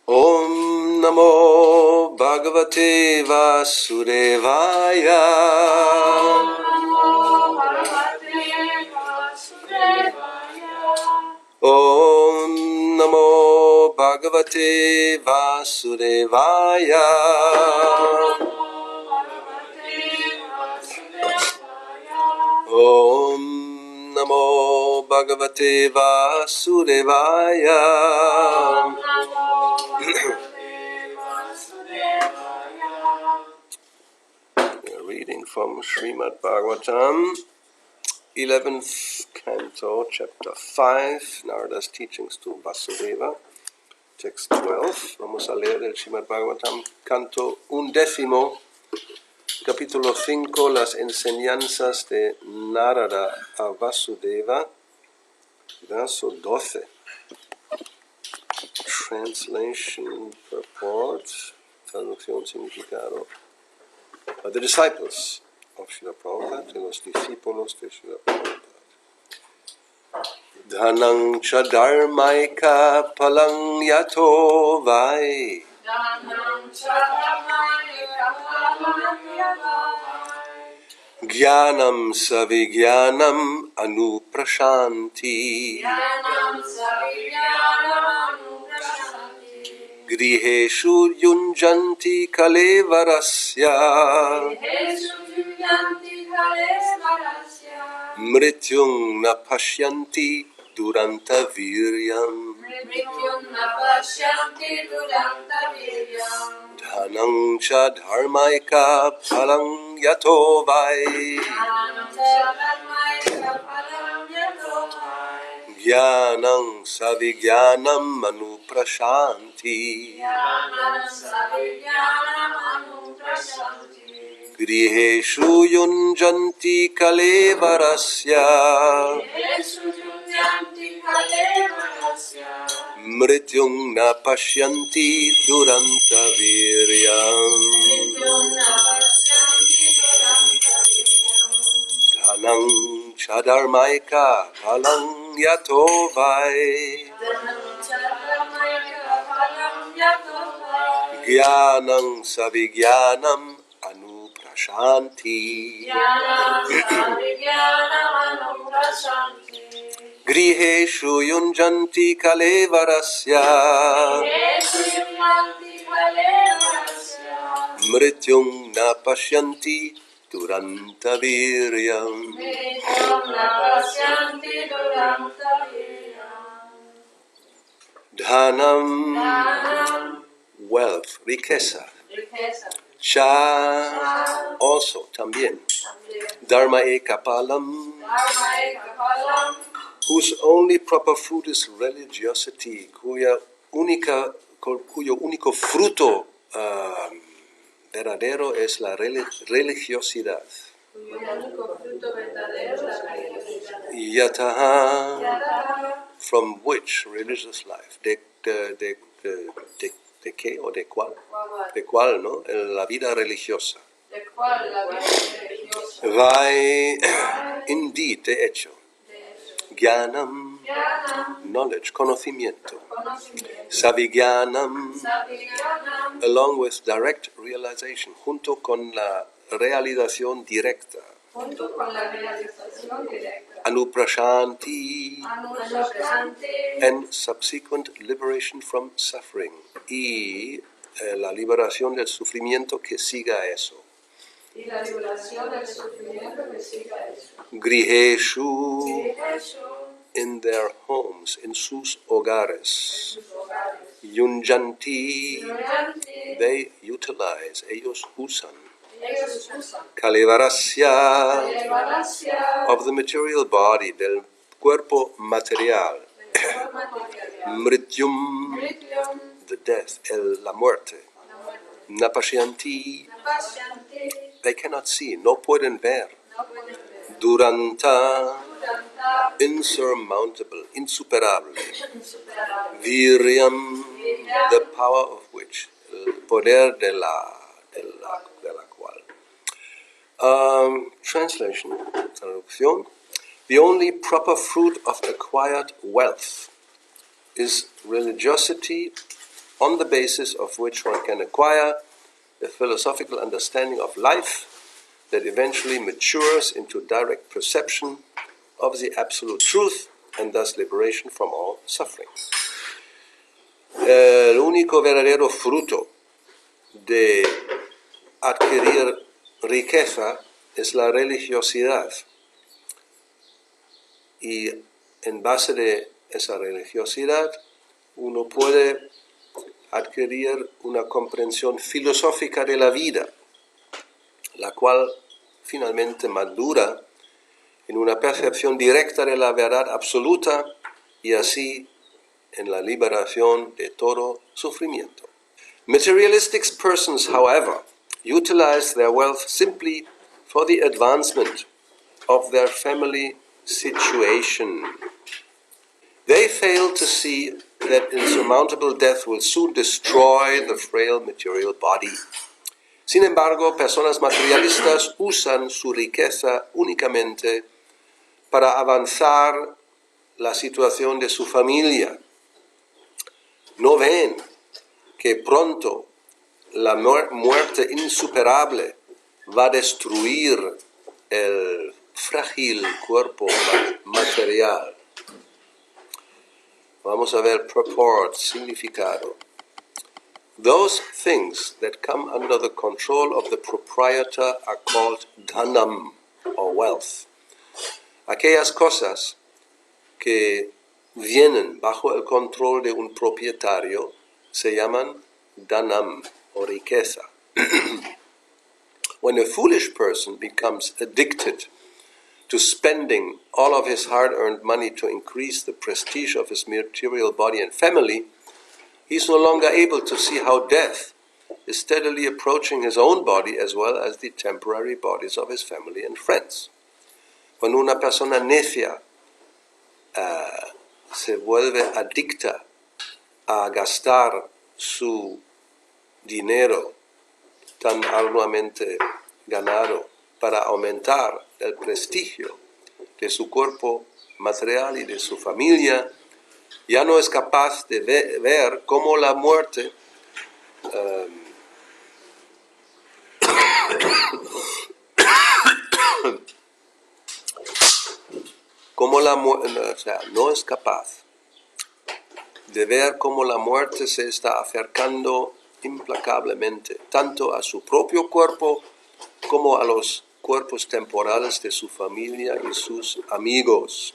Om Namo Bhagavate Vasudevaya. Om Namo Bhagavate Vasudevaya. Om Namo Bhagavate Vasudevaya. We are reading from Srimad Bhagavatam, 11th canto, chapter 5, Narada's teachings to Vasudeva, text 12. Vamos a leer el Srimad Bhagavatam, canto 11, capítulo 5, las enseñanzas de Narada a Vasudeva, verso 12. Translation, purport, traducción, significado. The disciples of Srila Prabhupada, de los discípulos de Srila Prabhupada. Dhanang cha dharmaika palang yato vai. Jnanam savijnanam anuprashanti. Griheshu yunjanti kalevarasya. Mrityung na pashyanti duranta viryam. Dhanang cha dharmaika palang yato vai. Jnanam savijnanam anuprashanti. Griheshu yunjanti kalevarasya. Mrityung na pashyanti duranta viryam. Dhanang cha dharmaika palang yato vai. Jnanam savijnanam anuprashanti. Griheshu yunjanti kalevarasya. Mrityung na pashyanti duranta viryam. Dhanam, wealth, riqueza. Cha, also, también. Dharma ekapalam, whose only proper fruit is religiosity, cuyo único fruto verdadero es la religiosidad. Yataha, from which religious life, de qué o de cuál, ¿no? La vida religiosa. Vai, indeed, de hecho. Jnanam, knowledge, conocimiento. Savijnanam, along with direct realization, junto con la realización directa. Anuprashanti, and subsequent liberation from suffering. Y la liberación del sufrimiento que siga eso. Griheshu, in their homes, in sus hogares. Yunjanti, they utilize, ellos usan. Kalevarasya, of the material body, del cuerpo material. Mrityum, the death, la muerte. Napashyanti, they cannot see, no pueden ver. Duranta, insurmountable, insuperable. Viryam, the power of which, el poder de la cual. Translation, traducción. The only proper fruit of acquired wealth is religiosity on the basis of which one can acquire the philosophical understanding of life that eventually matures into direct perception of the absolute truth and thus liberation from all suffering. El único verdadero fruto de adquirir riqueza es la religiosidad, y en base de esa religiosidad uno puede adquirir una comprensión filosófica de la vida, la cual finalmente madura en una percepción directa de la verdad absoluta y así en la liberación de todo sufrimiento. Materialistic persons, however, utilize their wealth simply for the advancement of their family situation. They fail to see that insurmountable death will soon destroy the frail material body. Sin embargo, personas materialistas usan su riqueza únicamente para avanzar la situación de su familia. No ven que pronto la muerte insuperable va a destruir el frágil cuerpo material. Vamos a ver purport, significado. Those things that come under the control of the proprietor are called dhanam, or wealth. Aquellas cosas que vienen bajo el control de un propietario se llaman dhanam, o riqueza. When a foolish person becomes addicted to spending all of his hard-earned money to increase the prestige of his material body and family, he is no longer able to see how death is steadily approaching his own body as well as the temporary bodies of his family and friends. Cuando una persona necia se vuelve adicta a gastar su dinero tan arduamente ganado para aumentar el prestigio de su cuerpo material y de su familia, ya no es capaz de ver cómo la muerte no es capaz de ver cómo la muerte se está acercando implacablemente, tanto a su propio cuerpo como a los cuerpos temporales de su familia y sus amigos.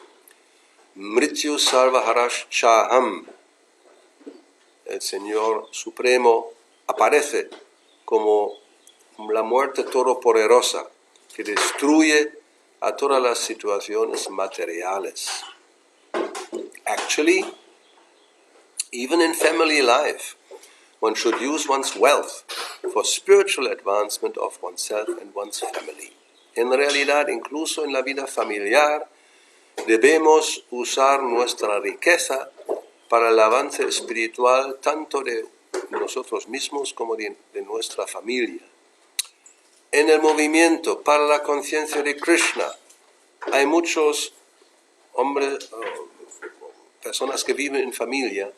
Mrityu Sarvaharash Chaham, el Señor Supremo, aparece como la muerte todopoderosa que destruye a todas las situaciones materiales. Actually, even in family life, one should use one's wealth for spiritual advancement of oneself and one's family. En realidad, incluso en la vida familiar, debemos usar nuestra riqueza para el avance espiritual tanto de nosotros mismos como de nuestra familia. En el movimiento para la conciencia de Krishna hay muchos hombres, personas que viven en familia,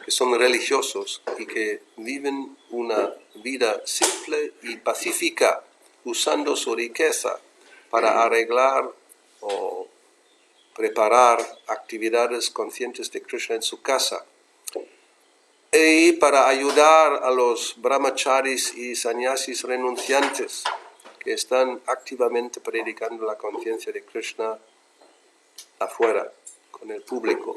que son religiosos y que viven una vida simple y pacífica usando su riqueza para arreglar o preparar actividades conscientes de Krishna en su casa y para ayudar a los brahmacharis y sannyasis renunciantes que están activamente predicando la conciencia de Krishna afuera, con el público.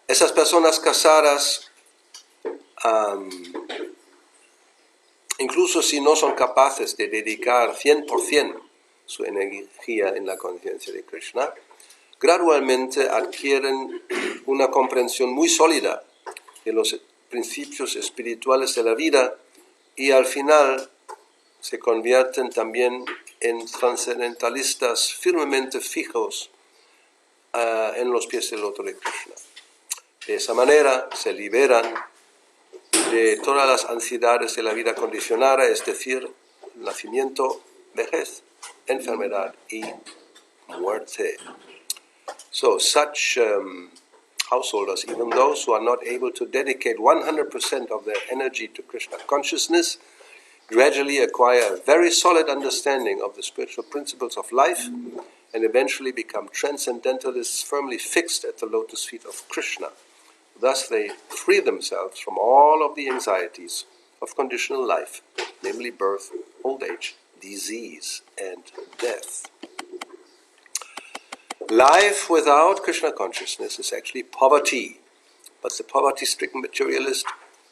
Esas personas casadas, incluso si no son capaces de dedicar 100% su energía en la conciencia de Krishna, gradualmente adquieren una comprensión muy sólida de los principios espirituales de la vida y al final se convierten también en trascendentalistas firmemente fijos en los pies del loto de Krishna. De esa manera se liberan de todas las ansiedades de la vida condicionada, es decir, nacimiento, vejez, enfermedad y muerte. So such householders, even those who are not able to dedicate 100% of their energy to Krishna consciousness, gradually acquire a very solid understanding of the spiritual principles of life and eventually become transcendentalists firmly fixed at the lotus feet of Krishna. Thus they free themselves from all of the anxieties of conditional life, namely birth, old age, disease, and death. Life without Krishna consciousness is actually poverty, but the poverty-stricken materialist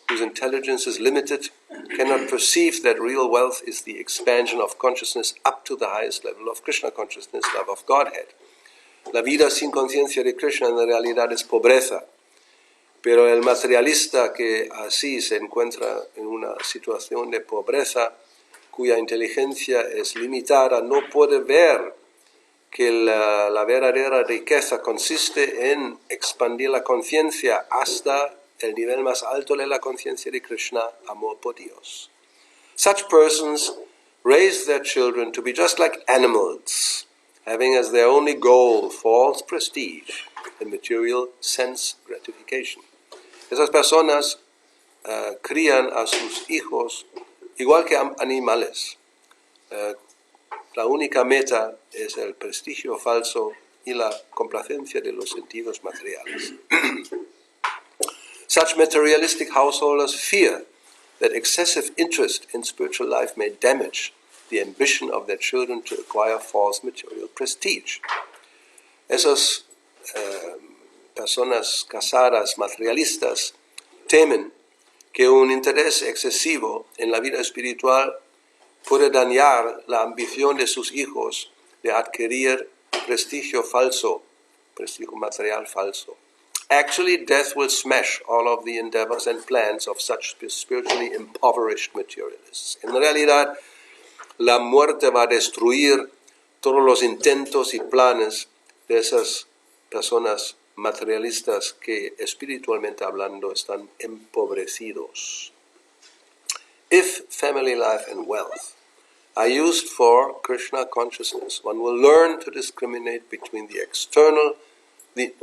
whose intelligence is limited cannot perceive that real wealth is the expansion of consciousness up to the highest level of Krishna consciousness, love of Godhead. La vida sin conciencia de Krishna en realidad es pobreza, pero el materialista que así se encuentra en una situación de pobreza, cuya inteligencia es limitada, no puede ver que la verdadera riqueza consiste en expandir la conciencia hasta el nivel más alto de la conciencia de Krishna, amor por Dios. Such persons raise their children to be just like animals, having as their only goal false prestige and material sense gratification. Esas personas crían a sus hijos igual que animales. La única meta es el prestigio falso y la complacencia de los sentidos materiales. Such materialistic householders fear that excessive interest in spiritual life may damage the ambition of their children to acquire false material prestige. Esas personas casadas materialistas temen que un interés excesivo en la vida espiritual puede dañar la ambición de sus hijos de adquirir prestigio falso, prestigio material falso. Actually, death will smash all of the endeavors and plans of such spiritually impoverished materialists. En realidad, la muerte va a destruir todos los intentos y planes de esas personas materialistas que espiritualmente hablando están empobrecidos. If family life and wealth are used for Krishna consciousness, one will learn to discriminate between the external, the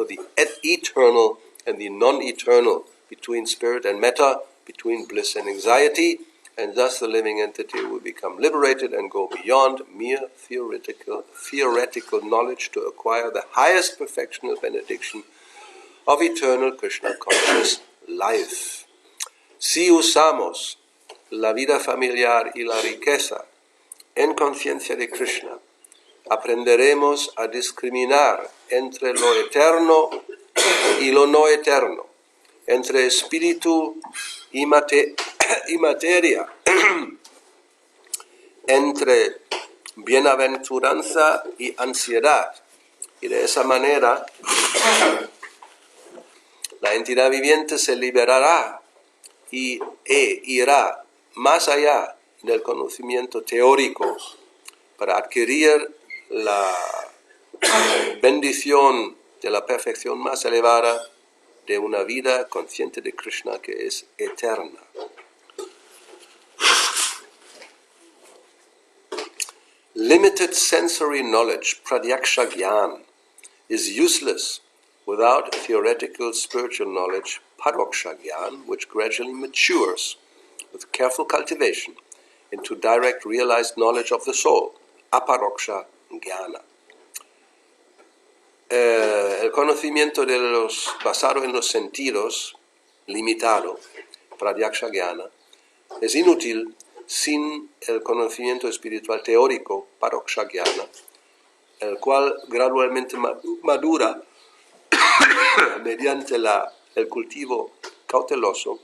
eternal and the non-eternal, between spirit and matter, between bliss and anxiety, and thus the living entity will become liberated and go beyond mere theoretical knowledge to acquire the highest perfection and benediction of eternal Krishna conscious life. Si usamos la vida familiar y la riqueza en conciencia de Krishna, aprenderemos a discriminar entre lo eterno y lo no eterno, entre espíritu y materia, entre bienaventuranza y ansiedad. Y de esa manera, la entidad viviente se liberará e irá más allá del conocimiento teórico para adquirir la bendición de la perfección más elevada de una vida consciente de Krishna que es eterna. Limited sensory knowledge, pratyaksha jnana, is useless without theoretical spiritual knowledge, paroksha jnana, which gradually matures with careful cultivation into direct realized knowledge of the soul, aparoksha jnana. El conocimiento de los basado en los sentidos, limitado, pratyaksha jnana, es inútil sin el conocimiento espiritual teórico, paroksha jnana, el cual gradualmente madura mediante el cultivo cauteloso,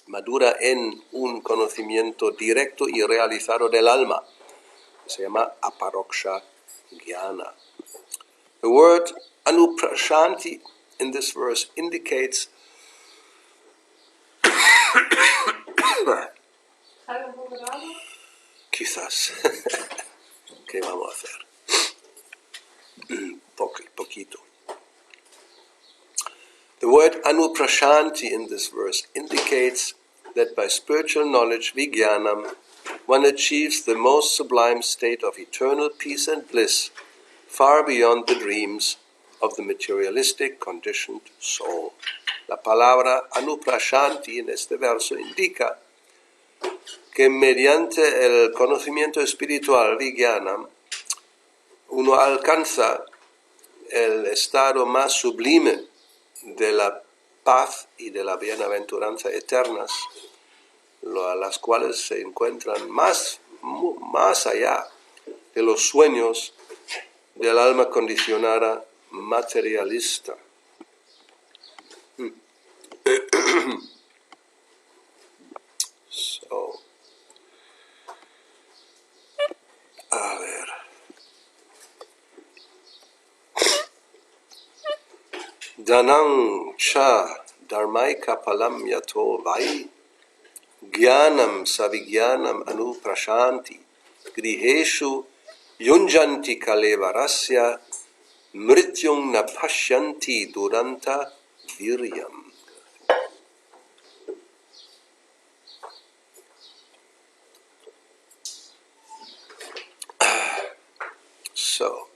madura en un conocimiento directo y realizado del alma. Se llama aparoksha jnana. The word anuprashanti in this verse indicates quizás. ¿Qué vamos a hacer? Poquito. The word anuprashanti in this verse indicates that by spiritual knowledge, vijnanam, one achieves the most sublime state of eternal peace and bliss, far beyond the dreams of the materialistic conditioned soul. La palabra anuprashanti en este verso indica que mediante el conocimiento espiritual vijnana uno alcanza el estado más sublime de la paz y de la bienaventuranza eternas, las cuales se encuentran más allá de los sueños del alma condicionada materialista. A ver. Danang cha dharmaika palam yato vai Gyanam savigyanam anuprashanti griheshu yunjanti kalevarasya mrityung na pashyanti duranta viryam. So,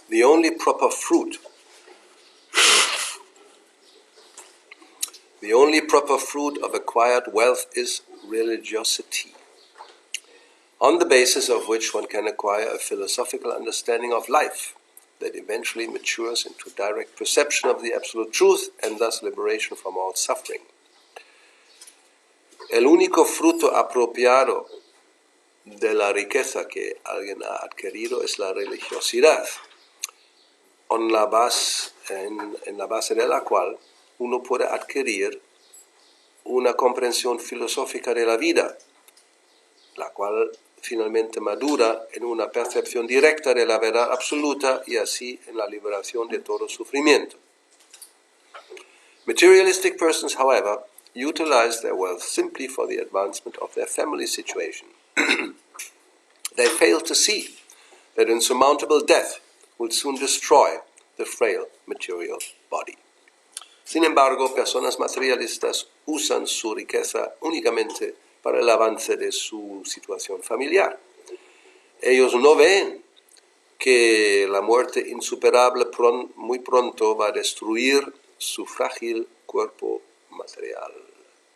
the only proper fruit of acquired wealth is religiosity, on the basis of which one can acquire a philosophical understanding of life that eventually matures into direct perception of the absolute truth and thus liberation from all suffering. El único fruto apropiado de la riqueza que alguien ha adquirido es la religiosidad, en la base de la cual uno puede adquirir una comprensión filosófica de la vida, la cual finalmente madura en una percepción directa de la verdad absoluta y así en la liberación de todo sufrimiento. Materialistic persons, however, utilize their wealth simply for the advancement of their family situation. They fail to see that insurmountable death will soon destroy the frail material body. Sin embargo, personas materialistas usan su riqueza únicamente para el avance de su situación familiar. Ellos no ven que la muerte insuperable muy pronto va a destruir su frágil cuerpo material.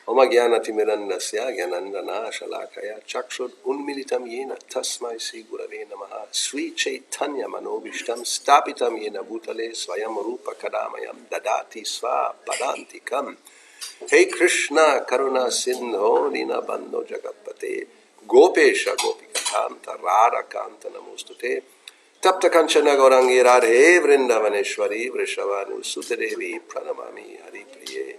Oma Gyanatimirandasya Gyanandana Shalakaya Chakshud Unmilitam Yena Tasmai Sri Gurave Namaha Sri Chaitanya Manobishtam Stapitam Yena Bhutale Swayam Rupa Kadamayam Dadati Sva Padantikam. Hey Krishna Karuna Sindho Nina Bando Jagatpate Gopesha Gopikakanta Radha Kanta Namostute Tapta Kanchana Gaurangi Radhe Vrindavaneshwari Vrishavanu Sutedevi Pranamami Hari Priye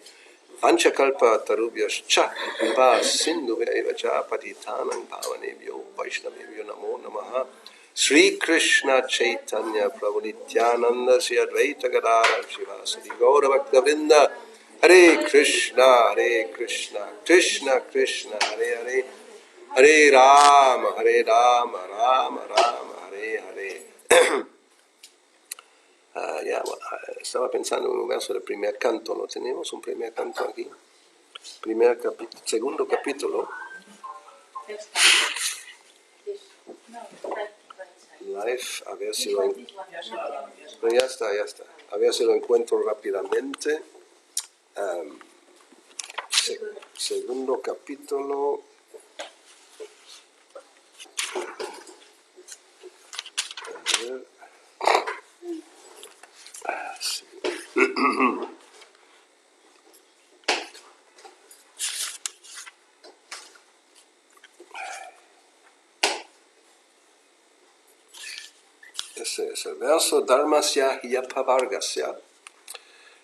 Panchakalpa Tarubhyascha Kripa Sindhuveva Cha Patitanang Bhavanebhyo Vaishnavebhyo Namo Namaha Sri Krishna Chaitanya Prabhu Nityananda Sri Advaita Gadara Shivasadi Gaura Bhakta Vrinda Hare Krishna Krishna Krishna Hare Hare Hare Rama Rama Rama Hare Hare. Estaba pensando en un verso del primer canto, ¿no tenemos un primer canto aquí? Segundo capítulo. Life, a ver si lo encuentro. Ya está. A ver si lo encuentro rápidamente. Segundo capítulo. A ver. Sí. Ese es el verso Dharmasya Hyapavargasya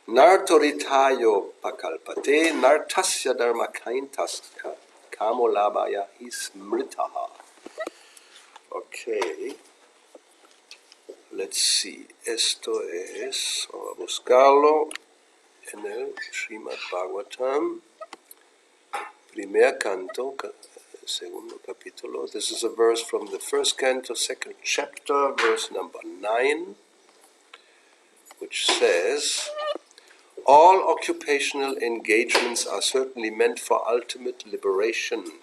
Nartoritayo Pakalpate Nartasya Dharmakaintasya Kamolabaya Ismritaha. Okay. Let's see. Esto es, vamos a buscarlo en el Srimad Bhagavatam, primer canto, segundo capítulo. This is a verse from the first canto, second chapter, verse number 9, which says, all occupational engagements are certainly meant for ultimate liberation.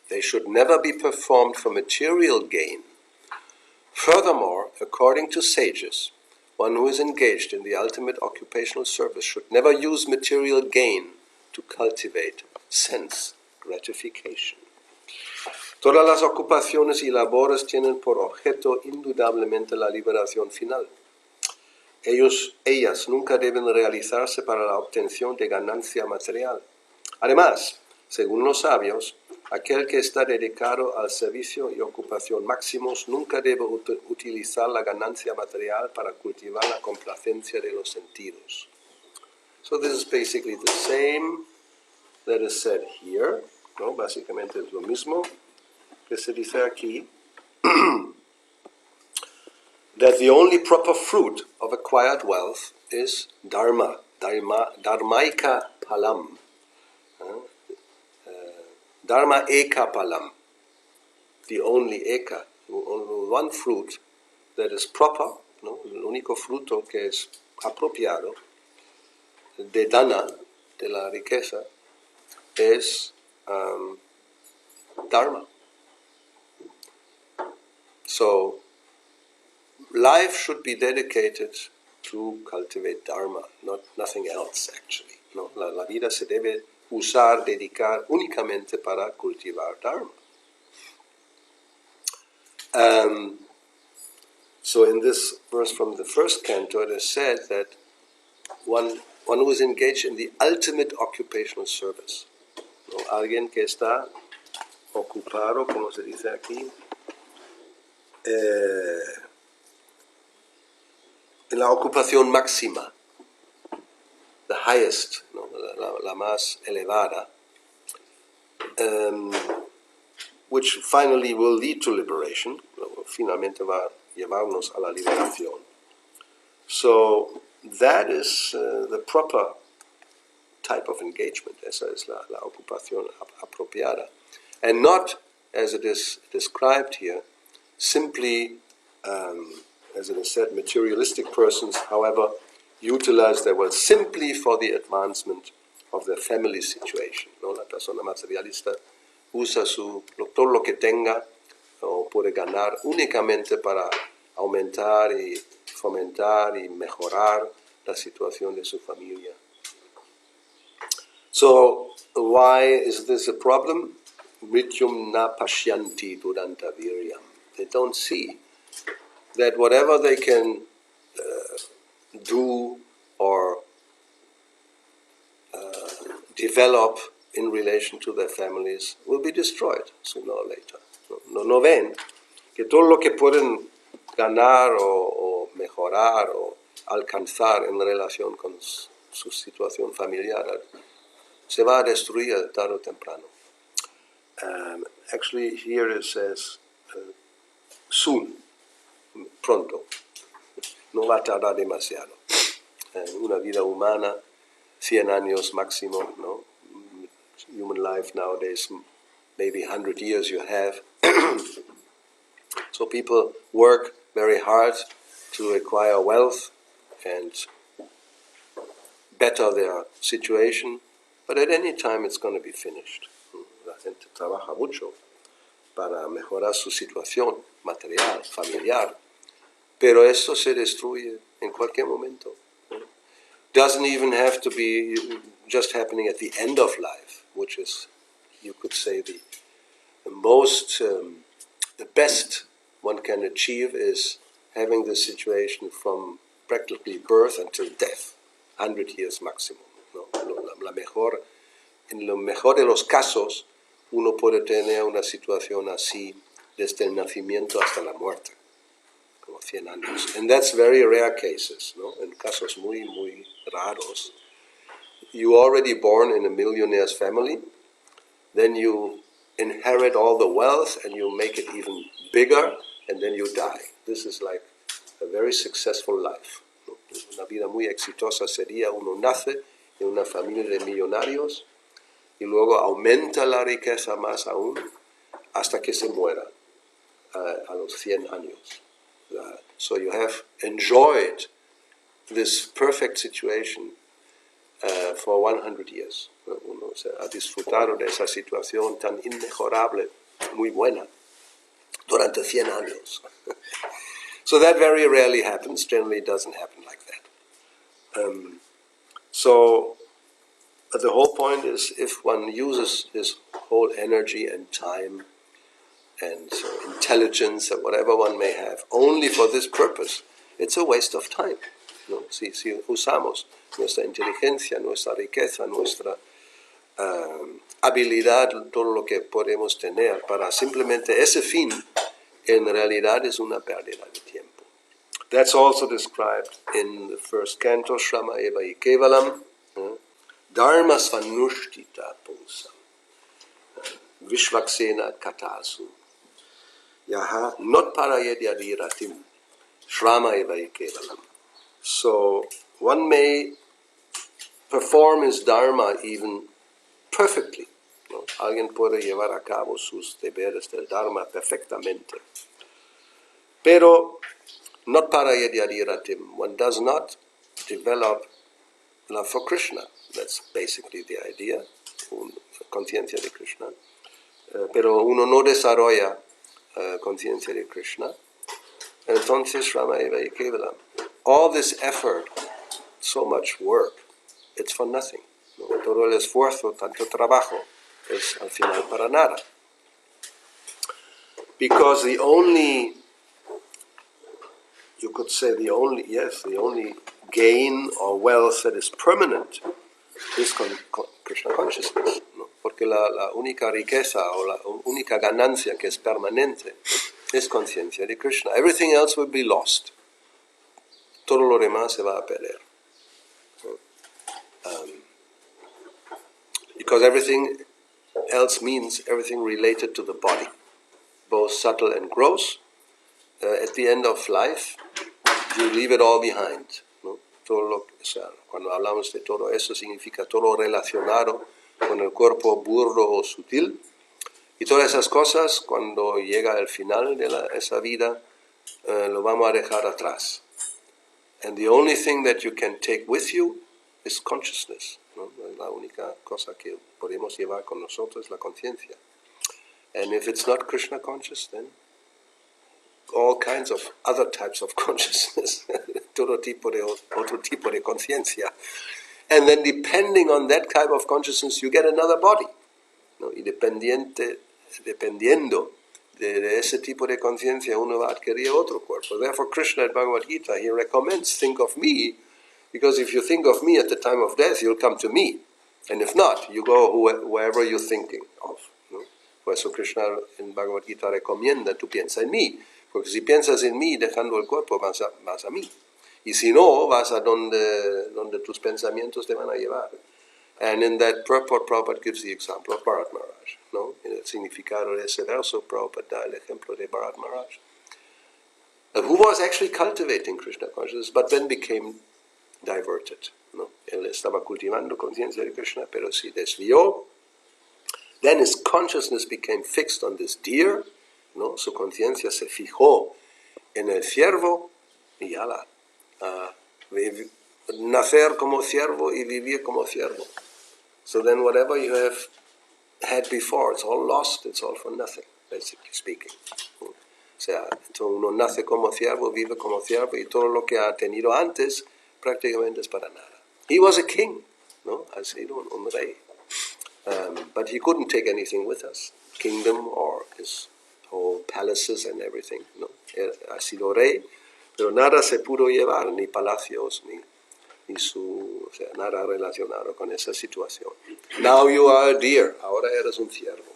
They should never be performed for material gain. Furthermore, according to sages, one who is engaged in the ultimate occupational service should never use material gain to cultivate sense gratification. Todas las ocupaciones y labores tienen por objeto indudablemente la liberación final. Ellas nunca deben realizarse para la obtención de ganancia material. Además, según los sabios, aquel que está dedicado al servicio y ocupación máximos nunca debe utilizar la ganancia material para cultivar la complacencia de los sentidos. So this is basically the same that is said here, ¿no? Básicamente es lo mismo que se dice aquí. That the only proper fruit of acquired wealth is dharma, dharmaika palam. Dharma eka palam, the only eka, one fruit that is proper, ¿no? El único fruto que es apropiado de dana, de la riqueza, es dharma. So, life should be dedicated to cultivate dharma, nothing else actually. ¿No? La vida se debe dedicar únicamente para cultivar dharma. So in this verse from the first canto, it is said that one who is engaged in the ultimate occupational service, ¿no? Alguien que está ocupado, como se dice aquí, en la ocupación máxima, the highest, ¿no? la más elevada, which finally will lead to liberation, finalmente va a llevarnos a la liberación. So that is the proper type of engagement, esa es la ocupación apropiada. And not, as it is described here, simply, as it is said, materialistic persons, however, utilize their wealth simply for the advancement of their family situation, ¿no? La persona materialista usa todo lo que tenga o puede ganar únicamente para aumentar y fomentar y mejorar la situación de su familia. So, why is this a problem? Mrityum na pashyanti duranta viryam. They don't see that whatever they can do or develop in relation to their families will be destroyed sooner or later. No ven que todo lo que pueden ganar o mejorar o alcanzar en relación con su situación familiar se va a destruir tarde o temprano. Actually, here it says soon, pronto. No va a tardar demasiado. Una vida humana, 100 años máximo, ¿no? Human life nowadays, maybe 100 years you have. So people work very hard to acquire wealth and better their situation, but at any time it's going to be finished. La gente trabaja mucho para mejorar su situación material, familiar, pero esto se destruye en cualquier momento. Doesn't even have to be just happening at the end of life, which is, you could say, the best one can achieve is having the situation from practically birth until death, 100 years maximum. ¿No? En lo mejor de los casos, uno puede tener una situación así desde el nacimiento hasta la muerte, como 100 años. And that's very rare cases, ¿no? En casos muy, muy raros. You already born in a millionaire's family, then you inherit all the wealth and you make it even bigger, and then you die. This is like a very successful life. ¿No? Una vida muy exitosa sería uno nace en una familia de millonarios y luego aumenta la riqueza más aún hasta que se muera a los 100 años. So you have enjoyed this perfect situation for 100 years. Uno se ha disfrutado de esa situación tan inmejorable, muy buena, durante 100 años. So that very rarely happens. Generally, it doesn't happen like that. So the whole point is, if one uses his whole energy and time and intelligence or whatever one may have only for this purpose, it's a waste of time. ¿No? Si usamos nuestra inteligencia, nuestra riqueza, nuestra habilidad, todo lo que podemos tener para simplemente ese fin, en realidad es una pérdida de tiempo. That's also described in the first canto, Shrama Eva Kevalam, Dharma Svanushtita Pulsam, Vishvaksena Katasu, Yaha Not Parayedyadiratim, Shrama Eva Kevalam. So one may perform his dharma even perfectly. ¿No? Alguien puede llevar a cabo sus deberes del dharma perfectamente. Pero not para yedyadiratim. One does not develop love for Krishna. That's basically the idea, conciencia de Krishna. Pero uno no desarrolla conciencia de Krishna. Entonces, Rama Eva Kevalam. All this effort, so much work, it's for nothing. ¿No? Todo el esfuerzo, tanto trabajo, es al final para nada. Because the only gain or wealth that is permanent is Krishna consciousness. ¿No? Porque la única riqueza o la única ganancia que es permanente es conciencia de Krishna. Everything else will be lost. Todo lo demás se va a perder. Because everything else means everything related to the body, both subtle and gross. At the end of life, you leave it all behind. ¿No? Todo lo, cuando hablamos de todo eso, significa todo relacionado con el cuerpo burdo o sutil. Y todas esas cosas, cuando llega el final de esa vida, lo vamos a dejar atrás. And the only thing that you can take with you is consciousness. ¿No? La única cosa que podemos llevar con nosotros es la conciencia. And if it's not Krishna conscious, then all kinds of other types of consciousness, otro tipo de conciencia. And then depending on that type of consciousness, you get another body. ¿No? Y dependiendo de ese tipo de conciencia, uno va a adquirir otro cuerpo. Therefore, Krishna at Bhagavad Gita, he recommends, think of me, because if you think of me at the time of death, you'll come to me. And if not, you go wherever you're thinking of. ¿No? Por eso Krishna en Bhagavad Gita recomienda, tú piensa en mí. Porque si piensas en mí, dejando el cuerpo, vas a mí. Y si no, vas a donde tus pensamientos te van a llevar. And in that purport, Prabhupada gives the example of Bharat Maharaj. ¿No? En el significado de ese verso, Prabhupada da el ejemplo de Bharat Maharaj, who was actually cultivating Krishna consciousness, but then became diverted. ¿No? Él estaba cultivando conciencia de Krishna, pero se desvió. Then his consciousness became fixed on this deer. ¿No? Su conciencia se fijó en el ciervo y ala, nacer como ciervo y vivir como ciervo. So then whatever you have had before, it's all lost, it's all for nothing, basically speaking. O sea, uno nace como ciervo, vive como ciervo y todo lo que ha tenido antes prácticamente es para nada. He was a king, ¿no? Ha sido un rey. But he couldn't take anything with us, kingdom or his whole palaces and everything. ¿No? Ha sido rey, pero nada se pudo llevar, ni palacios, ni nada relacionado con esa situación. Now you are a deer, ahora eres un ciervo.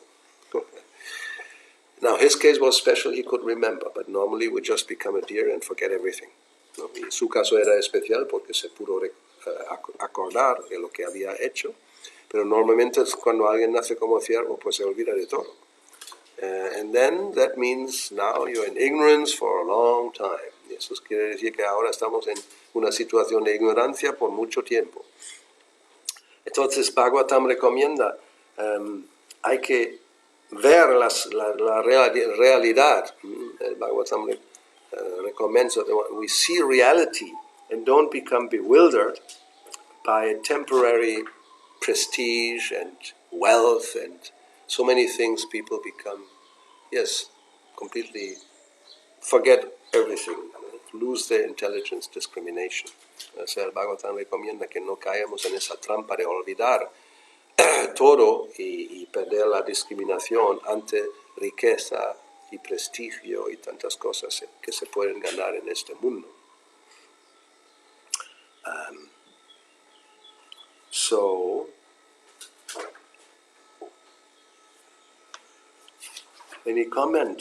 Now his case was special, he could remember, but normally we just become a deer and forget everything. ¿No? Y su caso era especial porque se pudo acordar de lo que había hecho, pero normalmente cuando alguien nace como ciervo, pues se olvida de todo. And then that means now you're in ignorance for a long time. Y eso quiere decir que ahora estamos en una situación de ignorancia por mucho tiempo. Entonces Bhagavatam recomienda, hay que ver la realidad. El Bhagavatam recommends that we see reality and don't become bewildered by temporary prestige and wealth and so many things. People become, completely forget everything. lose their intelligence discrimination. O sea, el Bhagavatam recomienda que no caigamos en esa trampa de olvidar todo y perder la discriminación ante riqueza y prestigio y tantas cosas que se pueden ganar en este mundo. So, any comment,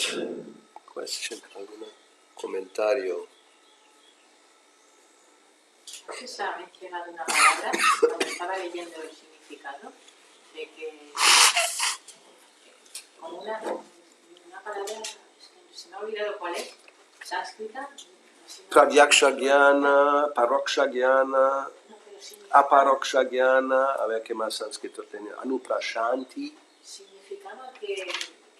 question, algún comentario? Se ha mencionado una palabra cuando estaba leyendo el significado de que como una palabra, se me ha olvidado cuál es, sánscrita. Pradyaksha Jnana, Paroksha Jnana, Aparoksha Jnana, a ver qué más sánscrito tenía, Anuprashanti. Significaba que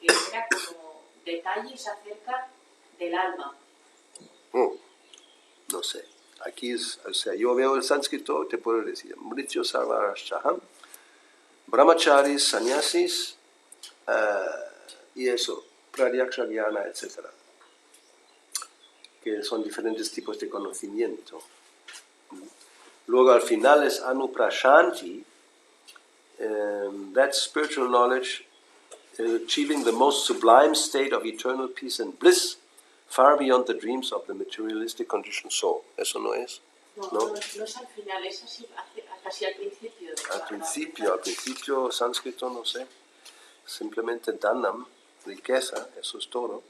era como detalles acerca del alma. No sé, aquí es, o sea, yo veo el sánscrito, te puedo decir, Mrityu Sarvarashaham, Brahmacharis, Sannyasis, y eso, Pradyaksha Jnana, etc. Que son diferentes tipos de conocimiento. Luego al final es Anuprashanti, that's spiritual knowledge, achieving the most sublime state of eternal peace and bliss, far beyond the dreams of the materialistic conditioned soul. ¿Eso no es? No es al final, es así, casi al principio. Al principio sánscrito no sé, simplemente Dhanam, riqueza, eso es todo,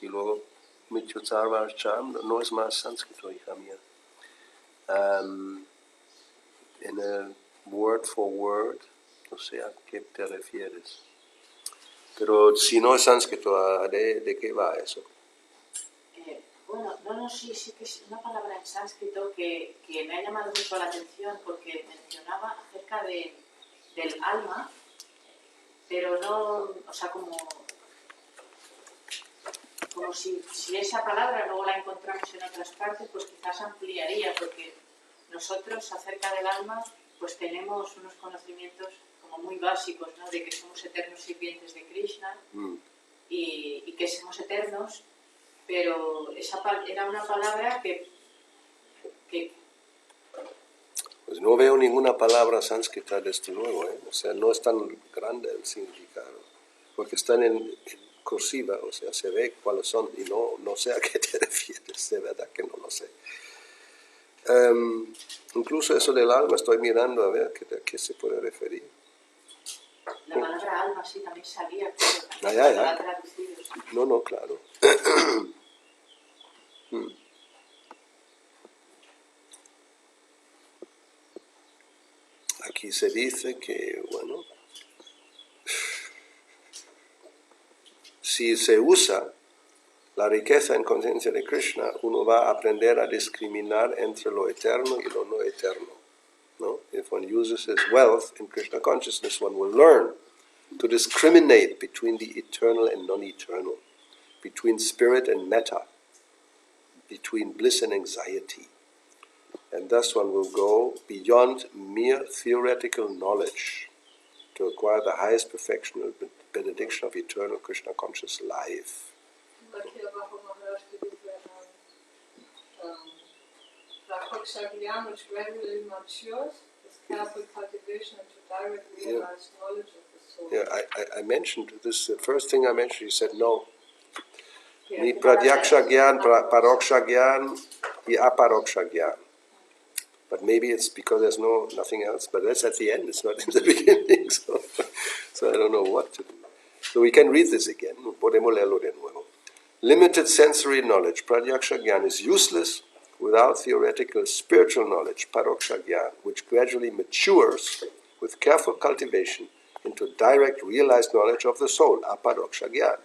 y luego Mityutsarvarcham, no es más sánscrito, hija mía. En el word for word, no sé a qué te refieres. Pero si no es sánscrito, ¿de qué va eso? Bueno, sí que es una palabra en sánscrito que me ha llamado mucho la atención porque mencionaba acerca del alma, pero no, o sea, como si esa palabra luego la encontramos en otras partes, pues quizás ampliaría, porque nosotros acerca del alma pues tenemos unos conocimientos como muy básicos, ¿no? De que somos eternos sirvientes de Krishna y que somos eternos, pero esa era una palabra que pues no veo ninguna palabra sánscrita desde luego, o sea, no es tan grande el significado, porque están en cursiva, o sea, se ve cuáles son y no sé a qué te refieres, de verdad que no lo sé. Incluso eso del alma estoy mirando a ver a qué se puede referir. La palabra alma sí también salía, pero ya. traducido. No, claro. Aquí se dice que, bueno, si se usa la riqueza en conciencia de Krishna, uno va a aprender a discriminar entre lo eterno y lo no eterno, ¿no? If one uses his wealth in Krishna consciousness, one will learn to discriminate between the eternal and non-eternal, between spirit and matter, between bliss and anxiety. And thus one will go beyond mere theoretical knowledge to acquire the highest perfection and benediction of eternal Krishna conscious life. Aquí abajo Maharaj que dice Rakhoksha which gradually matures is careful cultivation into direct realized knowledge of the soul. Yeah, I mentioned this, the first thing I mentioned, you said no. Ni Pradyaksha Gyan, Paroksha Gyan, y Aparoksha Gyan. But maybe it's because there's nothing else, but that's at the end, it's not in the beginning, so I don't know what to do. So we can read this again, podemos leerlo de nuevo. Limited sensory knowledge, Pradyaksha Gyan, is useless without theoretical spiritual knowledge, Paroksha Gyan, which gradually matures with careful cultivation into direct realized knowledge of the soul, Aparoksha Gyan.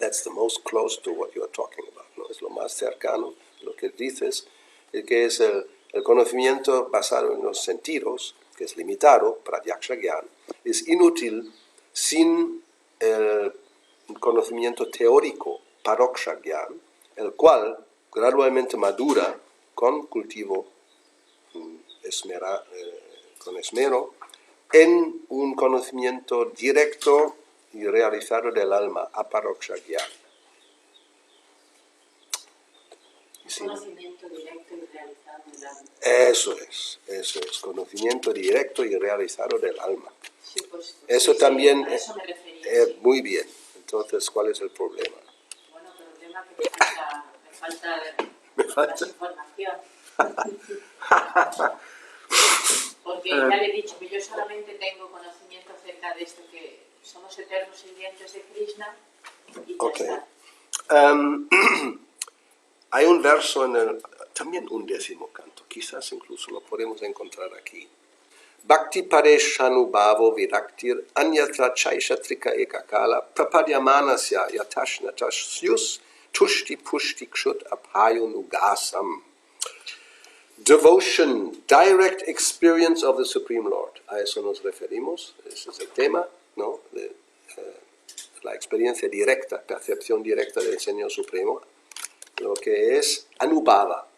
That's the most close to what you are talking about, ¿no? Es lo más cercano, lo que dices, que es el conocimiento basado en los sentidos, que es limitado, Pradyaksha Gyan, es inútil sin el conocimiento teórico, Paroksha Gyan, el cual gradualmente madura con cultivo con esmero en un conocimiento directo y realizado del alma, Aparoksha Gyan. conocimiento directo y realizado del alma. Eso es, conocimiento directo y realizado del alma. Sí, pues, Eso sí, también a eso me refería, sí. muy bien. Entonces, ¿cuál es el problema? Bueno, el problema es que me falta más información. Porque ya le he dicho que yo solamente tengo conocimiento acerca de esto, que somos eternos sirvientes de Krishna y ya está. Hay un verso también un 10º canto, quizás incluso lo podemos encontrar aquí. Bhakti pareshanubhavo viraktir anyatra chaishatrika ekakala prapadyamanasya yatashna tashyus tushti pushti kshut apayonugasam. Devotion, direct experience of the Supreme Lord. A eso nos referimos, ese es el tema, ¿no? La experiencia directa, percepción directa del Señor Supremo, lo que es anubhava.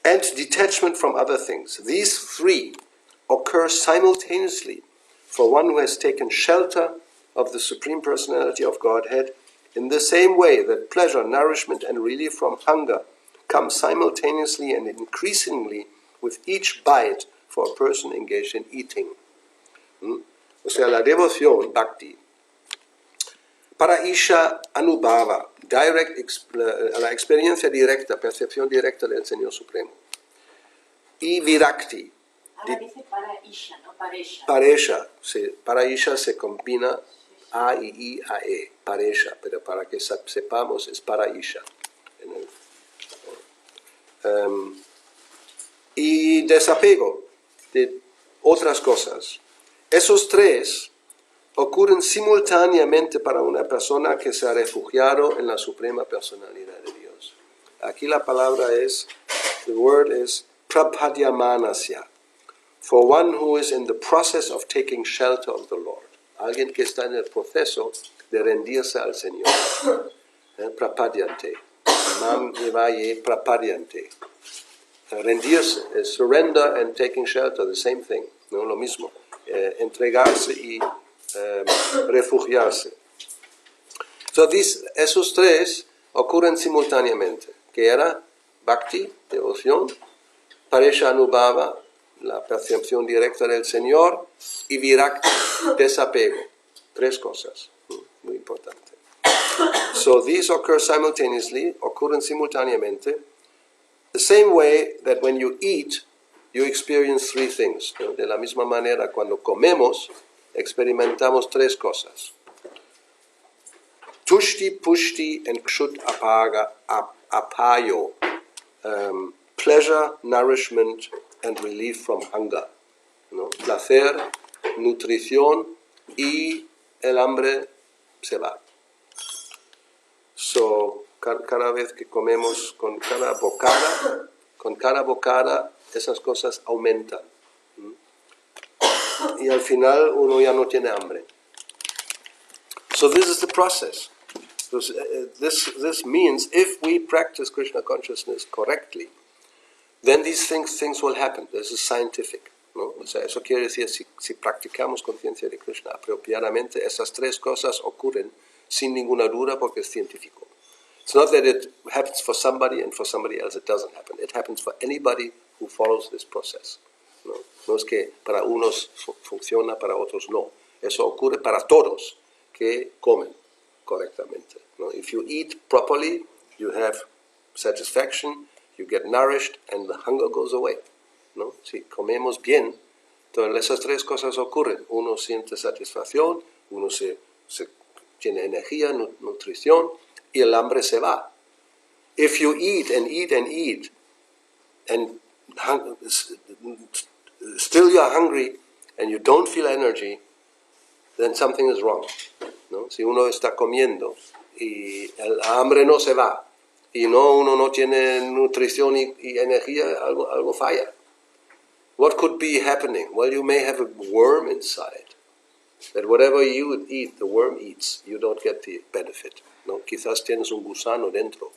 And detachment from other things. These three occur simultaneously for one who has taken shelter of the Supreme Personality of Godhead, in the same way that pleasure, nourishment, and relief from hunger come simultaneously and increasingly with each bite for a person engaged in eating. O sea, la devoción, bhakti, para Isha Anubhava, la experiencia directa, percepción directa del Señor Supremo. Y Virakti. Ahora dice para Isha, no Paresha. Paresha, para Isha se combina A y I a E, Paresha, pero para que sepamos es para Isha. Y desapego de otras cosas. Esos tres ocurren simultáneamente para una persona que se ha refugiado en la Suprema Personalidad de Dios. Aquí la palabra the word is prapadyamanasya, for one who is in the process of taking shelter of the Lord. Alguien que está en el proceso de rendirse al Señor. Prapadyante. Mam evaye prapadyante. Rendirse es surrender and taking shelter, the same thing, ¿no? Lo mismo. Entregarse y refugiarse. So esos tres ocurren simultáneamente, que era Bhakti, devoción, Paresha Anubhava, la percepción directa del Señor, y Virakti, desapego. Tres cosas, muy importante. So these occur simultaneously, ocurren simultáneamente, the same way that when you eat, you experience three things. ¿No? De la misma manera, cuando comemos, experimentamos tres cosas. Tushti, pushti, and kshut apayo. Pleasure, nourishment, and relief from hunger. ¿No? Placer, nutrición y el hambre se va. So, cada vez que comemos, con cada bocada, esas cosas aumentan. Y al final uno ya no tiene hambre. So this is the process. This means if we practice Krishna consciousness correctly, then these things will happen. This is scientific, ¿no? O sea, eso quiere decir, si practicamos conciencia de Krishna apropiadamente, esas tres cosas ocurren sin ninguna duda porque es científico. It's not that it happens for somebody and for somebody else it doesn't happen. It happens for anybody who follows this process. No, no es que para unos funciona, para otros no. Eso ocurre para todos que comen correctamente. No? If you eat properly, you have satisfaction, you get nourished, and the hunger goes away. ¿No? Si comemos bien, entonces esas tres cosas ocurren. Uno siente satisfacción, uno se tiene energía, nutrición, y el hambre se va. If you eat and eat and eat, and still you are hungry, and you don't feel energy, then something is wrong. ¿No? Si uno está comiendo y el hambre no se va, y uno no tiene nutrición y energía, algo falla. What could be happening? Well, you may have a worm inside. That whatever you would eat, the worm eats. You don't get the benefit. ¿No? Quizás tienes un gusano dentro,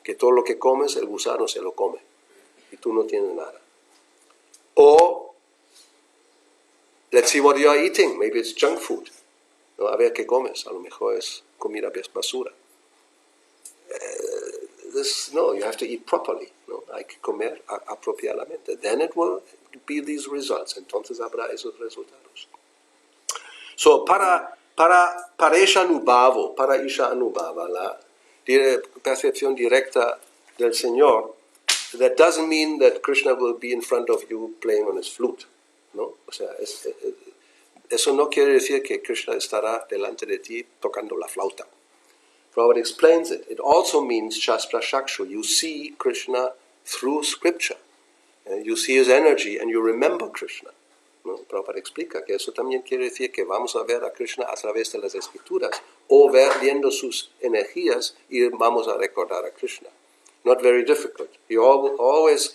que todo lo que comes, el gusano se lo come, y tú no tienes nada. O, let's see what you are eating. Maybe it's junk food. ¿No? A ver qué comes. A lo mejor es comida basura. no, you have to eat properly, ¿no? Hay que comer apropiadamente. Then it will be these results. Entonces habrá esos resultados. So, para Isha Anubhava, la percepción directa del Señor, that doesn't mean that Krishna will be in front of you playing on his flute, ¿no? O sea, eso no quiere decir que Krishna estará delante de ti tocando la flauta. Prabhupada explains it. It also means Shastra Shakshu. You see Krishna through scripture. You see his energy and you remember Krishna. ¿No? Prabhupada explica que eso también quiere decir que vamos a ver a Krishna a través de las escrituras o viendo sus energías y vamos a recordar a Krishna. Not very difficult. He always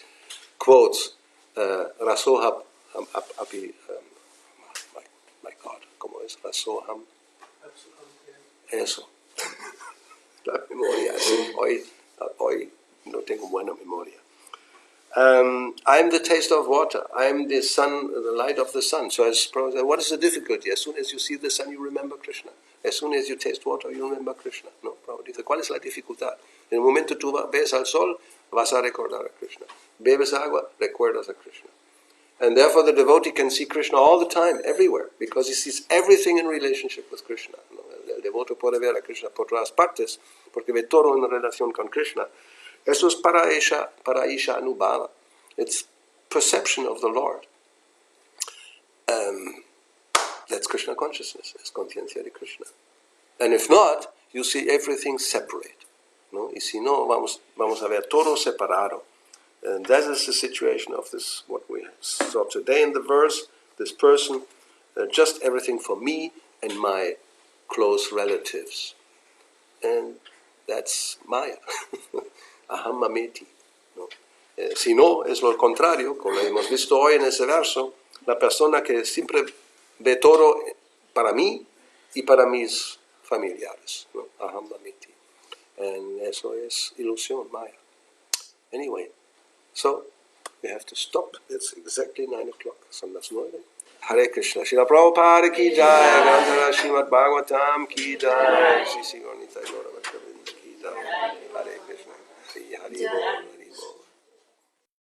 quotes Rasoham Api, my God, ¿cómo es? Rasoham. Eso. La memoria. Hoy no tengo buena memoria. I am the taste of water. I am the sun, the light of the sun. So as what is the difficulty? As soon as you see the sun, you remember Krishna. As soon as you taste water, you remember Krishna. No, Prabhupada dice, ¿cuál es la dificultad? En el momento tú ves al sol, vas a recordar a Krishna. Bebes agua, recuerdas a Krishna. And therefore the devotee can see Krishna all the time, everywhere, because he sees everything in relationship with Krishna. ¿No? El devoto puede ver a Krishna por todas partes, porque ve todo en relación con Krishna. Eso es para Isha Anubhava. It's perception of the Lord. That's Krishna consciousness, es conciencia de Krishna. And if not, you see everything separate. ¿No? Y si no, vamos a ver todo separado. And that is the situation of this, what we saw today in the verse, this person, just everything for me and my close relatives. And that's Maya. Aham mameti. ¿No? Si no, es lo contrario, como hemos visto hoy en ese verso, la persona que siempre ve todo para mí y para mis familiares. ¿No? Aham mameti. And eso es ilusión, Maya. Anyway, so we have to stop. It's exactly 9 o'clock. Son las 9. Hare Krishna. Srila Prabhupada ki jai. Granthara Srimad Bhagavatam ki jai. Sri Sri Gaura Nitaya Gauravani ki jai. Hare Krishna. Hare Hare.